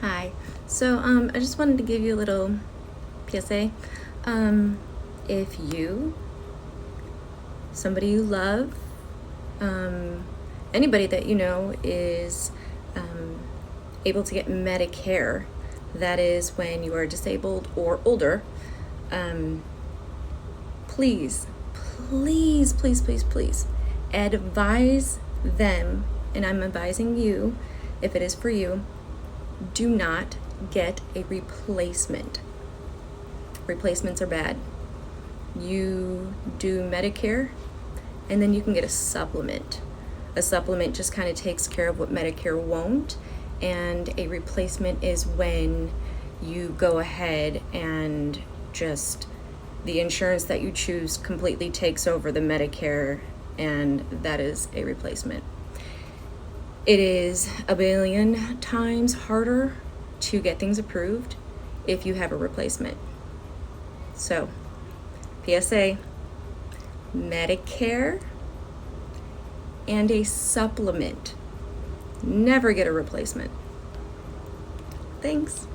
Hi. So I just wanted to give you a little PSA. If you, somebody you love, anybody that you know is able to get Medicare, that is when you are disabled or older, please, please, please, please, please advise them, and I'm advising you, if it is for you, do not get a replacement. Replacements are bad. You do Medicare, and then you can get a supplement. A supplement just kind of takes care of what Medicare won't, and a replacement is when you go ahead and just the insurance that you choose completely takes over the Medicare, and that is a replacement. It is a billion times harder to get things approved if you have a replacement. So, PSA, Medicare and a supplement. Never get a replacement. Thanks.